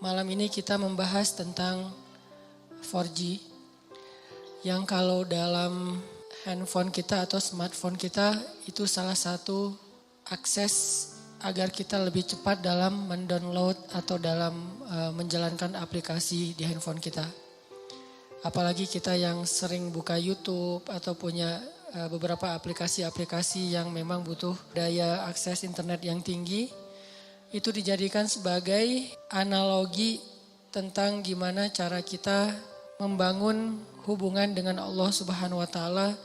Malam ini kita membahas tentang 4G yang kalau dalam handphone kita atau smartphone kita itu salah satu akses agar kita lebih cepat dalam mendownload atau dalam menjalankan aplikasi di handphone kita. Apalagi kita yang sering buka YouTube atau punya beberapa aplikasi-aplikasi yang memang butuh daya akses internet yang tinggi, itu dijadikan sebagai analogi tentang gimana cara kita membangun hubungan dengan Allah Subhanahu wa taala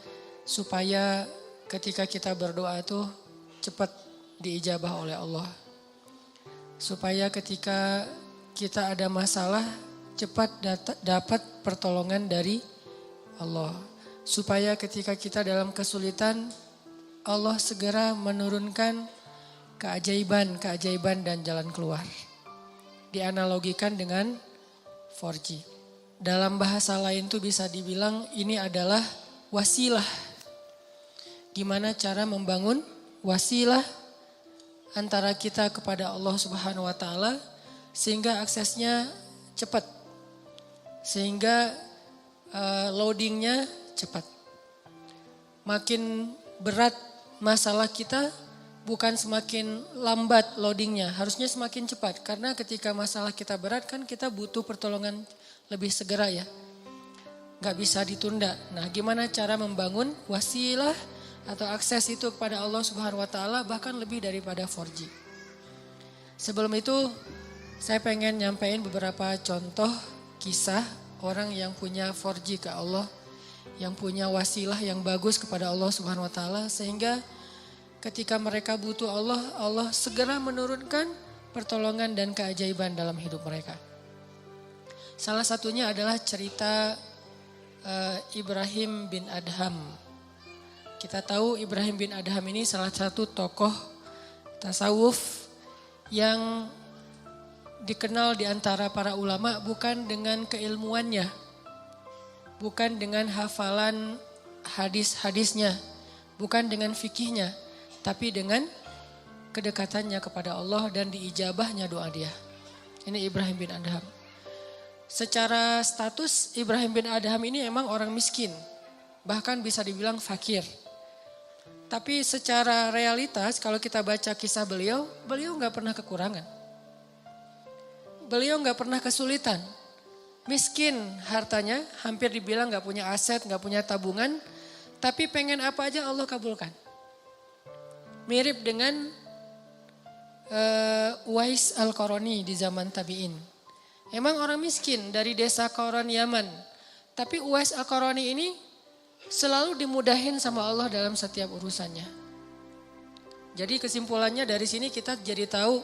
supaya ketika kita berdoa itu cepat diijabah oleh Allah. Supaya ketika kita ada masalah cepat dapat pertolongan dari Allah. Supaya ketika kita dalam kesulitan Allah segera menurunkan keajaiban dan jalan keluar. Dianalogikan dengan 4G. Dalam bahasa lain tuh bisa dibilang ini adalah wasilah. Gimana cara membangun wasilah antara kita kepada Allah Subhanahu wa taala sehingga aksesnya cepat. Sehingga loadingnya cepat. Makin berat masalah kita, bukan semakin lambat loadingnya, harusnya semakin cepat. Karena ketika masalah kita berat kan kita butuh pertolongan lebih segera ya. Gak bisa ditunda. Nah gimana cara membangun wasilah atau akses itu kepada Allah Subhanahu wa taala bahkan lebih daripada 4G. Sebelum itu saya pengen nyampein beberapa contoh kisah orang yang punya 4G ke Allah. Yang punya wasilah yang bagus kepada Allah Subhanahu wa taala sehingga ketika mereka butuh Allah, Allah segera menurunkan pertolongan dan keajaiban dalam hidup mereka. Salah satunya adalah cerita Ibrahim bin Adham. Kita tahu Ibrahim bin Adham ini salah satu tokoh tasawuf yang dikenal di antara para ulama bukan dengan keilmuannya, bukan dengan hafalan hadis-hadisnya, bukan dengan fikihnya, tapi dengan kedekatannya kepada Allah dan diijabahnya doa dia. Ini Ibrahim bin Adham. Secara status Ibrahim bin Adham ini emang orang miskin. Bahkan bisa dibilang fakir. Tapi secara realitas kalau kita baca kisah beliau gak pernah kekurangan. Beliau gak pernah kesulitan. Miskin hartanya, hampir dibilang gak punya aset, gak punya tabungan. Tapi pengen apa aja Allah kabulkan. Mirip dengan Uwais Al-Qarani di zaman tabi'in. Emang orang miskin dari desa Qaran Yaman. Tapi Uwais Al-Qarani ini selalu dimudahin sama Allah dalam setiap urusannya. Jadi kesimpulannya dari sini kita jadi tahu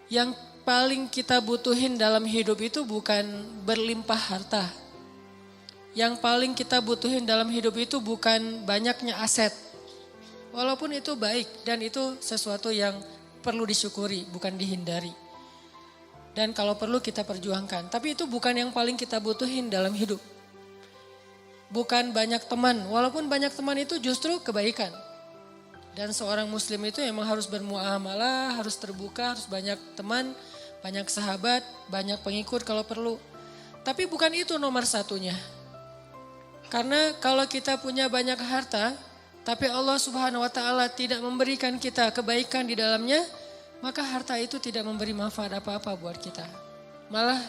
yang paling kita butuhin dalam hidup itu bukan berlimpah harta. Yang paling kita butuhin dalam hidup itu bukan banyaknya aset. Walaupun itu baik dan itu sesuatu yang perlu disyukuri, bukan dihindari. Dan kalau perlu kita perjuangkan. Tapi itu bukan yang paling kita butuhin dalam hidup. Bukan banyak teman, walaupun banyak teman itu justru kebaikan. Dan seorang muslim itu emang harus bermuamalah, harus terbuka, harus banyak teman, banyak sahabat, banyak pengikut kalau perlu. Tapi bukan itu nomor satunya. Karena kalau kita punya banyak harta, tapi Allah Subhanahu wa taala tidak memberikan kita kebaikan di dalamnya, maka harta itu tidak memberi manfaat apa-apa buat kita. Malah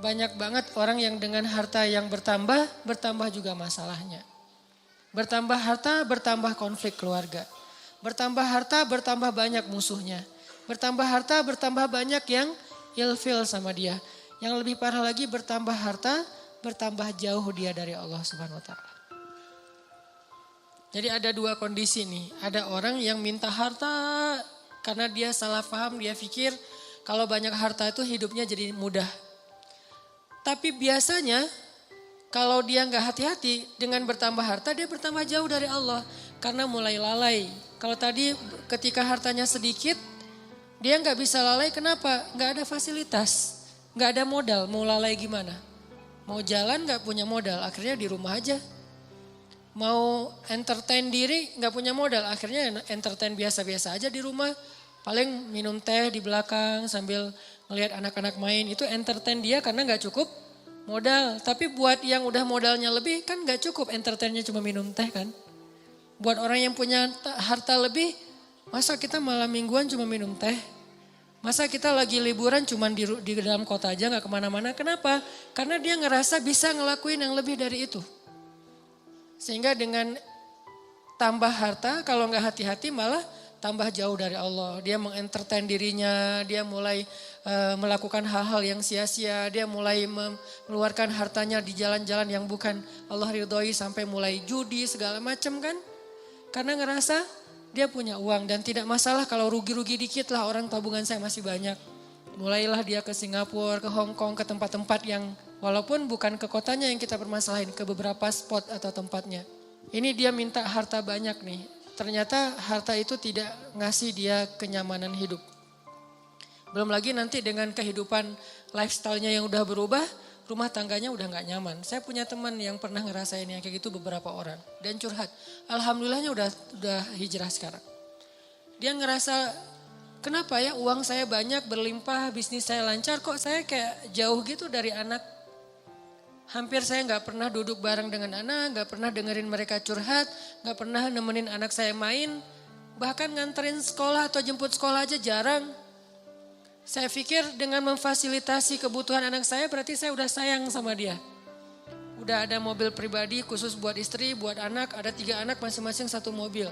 banyak banget orang yang dengan harta yang bertambah juga masalahnya. Bertambah harta, bertambah konflik keluarga. Bertambah harta, bertambah banyak musuhnya. Bertambah harta, bertambah banyak yang ilfil sama dia. Yang lebih parah lagi bertambah harta, bertambah jauh dia dari Allah Subhanahu wa taala. Jadi ada dua kondisi nih. Ada orang yang minta harta karena dia salah paham, dia pikir kalau banyak harta itu hidupnya jadi mudah. Tapi biasanya kalau dia nggak hati-hati dengan bertambah harta, dia bertambah jauh dari Allah. Karena mulai lalai. Kalau tadi ketika hartanya sedikit, dia nggak bisa lalai, kenapa? Nggak ada fasilitas, nggak ada modal, mau lalai gimana? Mau jalan nggak punya modal, akhirnya di rumah aja. Mau entertain diri nggak punya modal, akhirnya entertain biasa-biasa aja di rumah. Paling minum teh di belakang sambil Ngelihat anak-anak main itu entertain dia karena gak cukup modal. Tapi buat yang udah modalnya lebih kan gak cukup entertainnya cuma minum teh kan. Buat orang yang punya harta lebih, masa kita malam mingguan cuma minum teh? Masa kita lagi liburan cuma di dalam kota aja gak kemana-mana? Kenapa? Karena dia ngerasa bisa ngelakuin yang lebih dari itu. Sehingga dengan tambah harta, kalau gak hati-hati malah tambah jauh dari Allah. Dia mengentertain dirinya, dia mulai melakukan hal-hal yang sia-sia. Dia mulai mengeluarkan hartanya di jalan-jalan yang bukan Allah ridhoi, sampai mulai judi segala macam kan. Karena ngerasa dia punya uang dan tidak masalah kalau rugi-rugi dikit lah, orang tabungan saya masih banyak. Mulailah dia ke Singapura, ke Hong Kong, ke tempat-tempat yang walaupun bukan ke kotanya yang kita permasalahin, ke beberapa spot atau tempatnya. Ini dia minta harta banyak nih. Ternyata harta itu tidak ngasih dia kenyamanan hidup. Belum lagi nanti dengan kehidupan lifestyle-nya yang udah berubah, rumah tangganya udah gak nyaman. Saya punya teman yang pernah ngerasain yang kayak gitu beberapa orang. Dan curhat. Alhamdulillahnya udah hijrah sekarang. Dia ngerasa, kenapa ya uang saya banyak, berlimpah, bisnis saya lancar, kok saya kayak jauh gitu dari anak. Hampir saya gak pernah duduk bareng dengan anak, gak pernah dengerin mereka curhat, gak pernah nemenin anak saya main. Bahkan nganterin sekolah atau jemput sekolah aja jarang. Saya pikir dengan memfasilitasi kebutuhan anak saya berarti saya udah sayang sama dia. Udah ada mobil pribadi khusus buat istri, buat anak, ada 3 anak masing-masing 1 mobil.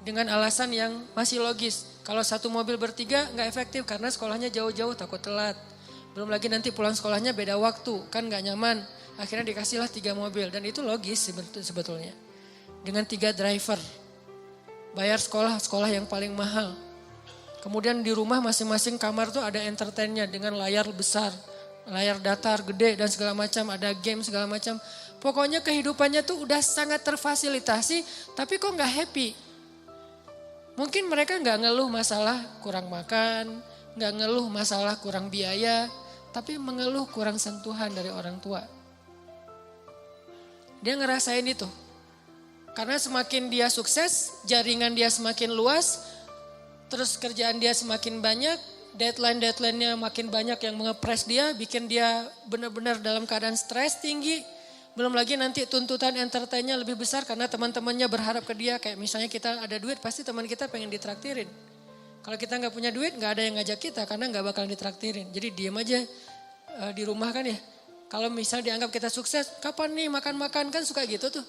Dengan alasan yang masih logis. Kalau 1 mobil bertiga gak efektif karena sekolahnya jauh-jauh takut telat. Belum lagi nanti pulang sekolahnya beda waktu, kan gak nyaman. Akhirnya dikasihlah 3 mobil dan itu logis sebetulnya. Dengan 3 driver, bayar sekolah yang paling mahal. Kemudian di rumah masing-masing kamar tuh ada entertainnya dengan layar besar, layar datar gede dan segala macam, ada game segala macam. Pokoknya kehidupannya tuh udah sangat terfasilitasi, tapi kok gak happy. Mungkin mereka gak ngeluh masalah kurang makan, gak ngeluh masalah kurang biaya, tapi mengeluh kurang sentuhan dari orang tua. Dia ngerasain itu. Karena semakin dia sukses, jaringan dia semakin luas, terus kerjaan dia semakin banyak, deadline-nya makin banyak yang mengepres dia, bikin dia benar-benar dalam keadaan stres tinggi. Belum lagi nanti tuntutan entertainnya lebih besar karena teman-temannya berharap ke dia. Kayak misalnya kita ada duit, pasti teman kita pengen ditraktirin. Kalau kita nggak punya duit, nggak ada yang ngajak kita karena nggak bakal ditraktirin. Jadi diem aja di rumah kan ya. Kalau misal dianggap kita sukses, kapan nih makan-makan, kan suka gitu tuh.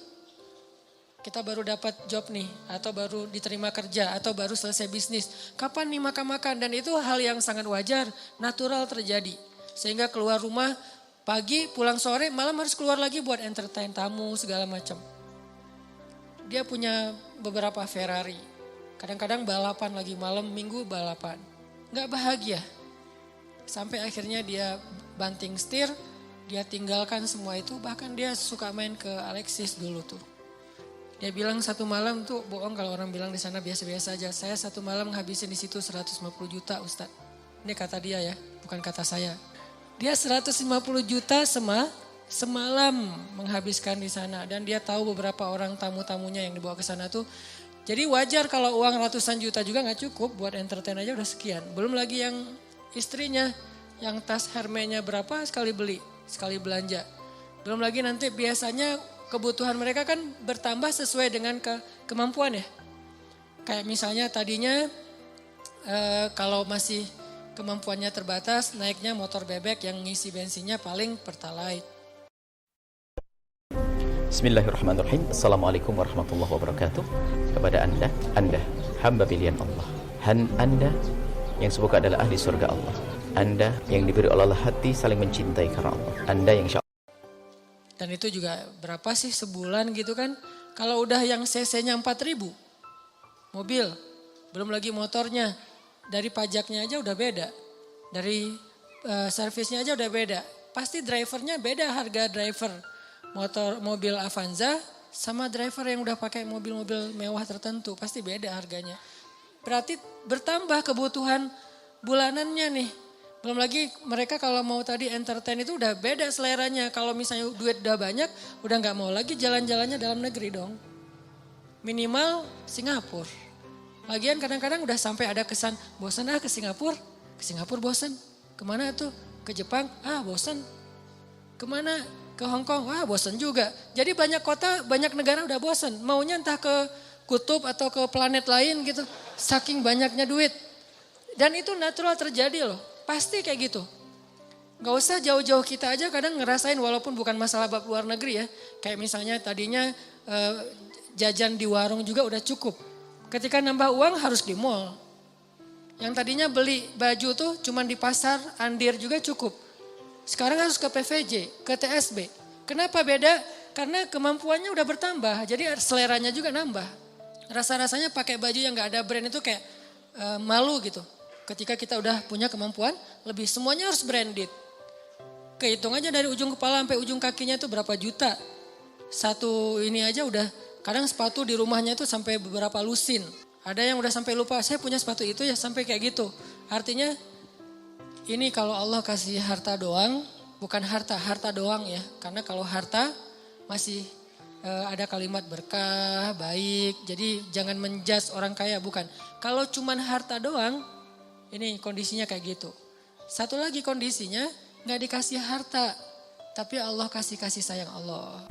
Kita baru dapat job nih, atau baru diterima kerja, atau baru selesai bisnis. Kapan nih makan-makan? Dan itu hal yang sangat wajar, natural terjadi. Sehingga keluar rumah pagi, pulang sore, malam harus keluar lagi buat entertain tamu segala macam. Dia punya beberapa Ferrari. Kadang-kadang balapan lagi, malam minggu balapan. Gak bahagia. Sampai akhirnya dia banting setir, dia tinggalkan semua itu. Bahkan dia suka main ke Alexis dulu tuh. Dia bilang 1 malam tuh bohong kalau orang bilang di sana biasa-biasa aja. Saya 1 malam ngabisin di situ 150 juta Ustadz. Ini kata dia ya, bukan kata saya. Dia 150 juta semalam menghabiskan di sana. Dan dia tahu beberapa orang tamu-tamunya yang dibawa ke sana tuh. Jadi wajar kalau uang ratusan juta juga gak cukup, buat entertain aja udah sekian. Belum lagi yang istrinya, yang tas Hermes-nya berapa sekali beli, sekali belanja. Belum lagi nanti biasanya kebutuhan mereka kan bertambah sesuai dengan kemampuan ya. Kayak misalnya tadinya kalau masih kemampuannya terbatas, naiknya motor bebek yang ngisi bensinnya paling Pertalite. Bismillahirrahmanirrahim. Assalamualaikum warahmatullahi wabarakatuh. Kepada anda hamba pilihan Allah, anda yang semoga adalah ahli surga Allah, anda yang diberi oleh Allah hati saling mencintai karena Allah, anda yang dan itu juga berapa sih sebulan gitu kan. Kalau udah yang cc-nya 4.000 mobil, belum lagi motornya, dari pajaknya aja udah beda, dari servisnya aja udah beda. Pasti drivernya beda, harga driver mobil Avanza sama driver yang udah pakai mobil-mobil mewah tertentu, pasti beda harganya. Berarti bertambah kebutuhan bulanannya nih. Belum lagi mereka kalau mau tadi entertain itu udah beda seleranya. Kalau misalnya duit udah banyak, udah gak mau lagi jalan-jalannya dalam negeri dong. Minimal Singapura. Lagian kadang-kadang udah sampai ada kesan, bosan ke Singapura. Ke Singapura bosan. Kemana tuh? Ke Jepang, bosan. Kemana? Ke Hong Kong, bosan juga. Jadi banyak kota, banyak negara udah bosan. Maunya entah ke kutub atau ke planet lain gitu. Saking banyaknya duit. Dan itu natural terjadi loh. Pasti kayak gitu. Gak usah jauh-jauh kita aja kadang ngerasain walaupun bukan masalah bab luar negeri ya. Kayak misalnya tadinya jajan di warung juga udah cukup. Ketika nambah uang harus di mall. Yang tadinya beli baju tuh cuman di pasar, Andir juga cukup. Sekarang harus ke PVJ, ke TSB. Kenapa beda? Karena kemampuannya udah bertambah, jadi seleranya juga nambah. Rasa-rasanya pakai baju yang gak ada brand itu kayak malu gitu. Ketika kita udah punya kemampuan, lebih semuanya harus branded. Kehitung aja dari ujung kepala sampai ujung kakinya itu berapa juta. Satu ini aja udah, kadang sepatu di rumahnya itu sampai beberapa lusin. Ada yang udah sampai lupa, saya punya sepatu itu ya sampai kayak gitu. Artinya ini kalau Allah kasih harta doang, bukan harta doang ya. Karena kalau harta masih ada kalimat berkah, baik. Jadi jangan menjudge orang kaya, bukan. Kalau cuman harta doang, ini kondisinya kayak gitu. Satu lagi kondisinya, gak dikasih harta, tapi Allah kasih sayang Allah.